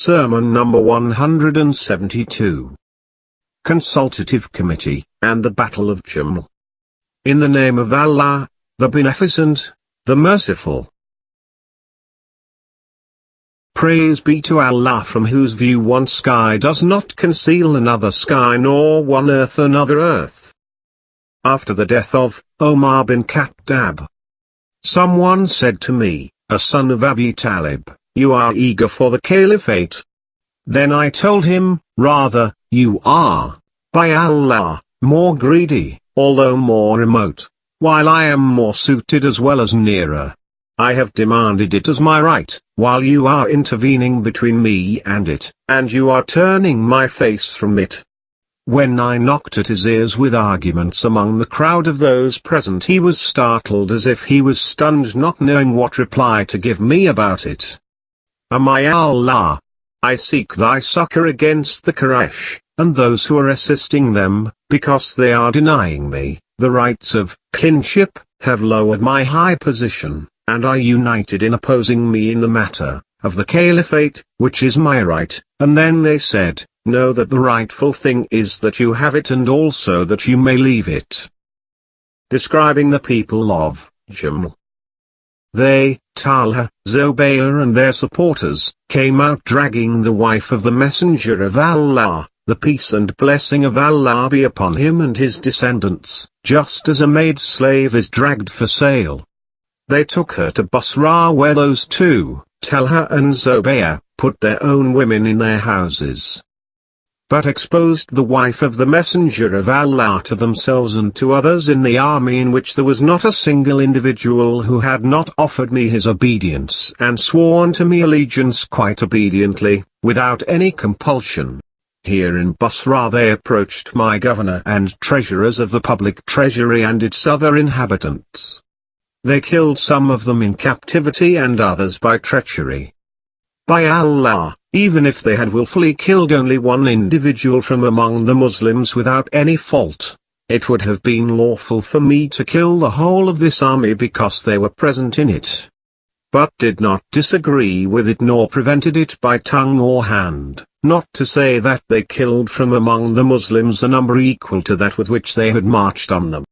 Sermon number 172. Consultative Committee, and the Battle of Jamal. In the name of Allah, the Beneficent, the Merciful. Praise be to Allah, from whose view one sky does not conceal another sky, nor one earth another earth. After the death of Omar bin Khattab, someone said to me, a son of Abi Talib, "You are eager for the caliphate." Then I told him, rather, you are, by Allah, more greedy, although more remote, while I am more suited as well as nearer. I have demanded it as my right, while you are intervening between me and it, and you are turning my face from it. When I knocked at his ears with arguments among the crowd of those present, he was startled as if he was stunned, not knowing what reply to give me about it. My Allah, I seek thy succor against the Quraysh, and those who are assisting them, because they are denying me the rights of kinship, have lowered my high position, and are united in opposing me in the matter of the caliphate, which is my right. And then they said, know that the rightful thing is that you have it, and also that you may leave it. Describing the people of Jamal. They, Talha, Zubayr and their supporters, came out dragging the wife of the Messenger of Allah, the peace and blessing of Allah be upon him and his descendants, just as a maid slave is dragged for sale. They took her to Basra, where those two, Talha and Zubayr, put their own women in their houses, but exposed the wife of the Messenger of Allah to themselves and to others in the army, in which there was not a single individual who had not offered me his obedience and sworn to me allegiance quite obediently, without any compulsion. Here in Basra they approached my governor and treasurers of the public treasury and its other inhabitants. They killed some of them in captivity and others by treachery. By Allah, even if they had willfully killed only one individual from among the Muslims without any fault, it would have been lawful for me to kill the whole of this army because they were present in it, but did not disagree with it nor prevented it by tongue or hand, not to say that they killed from among the Muslims a number equal to that with which they had marched on them.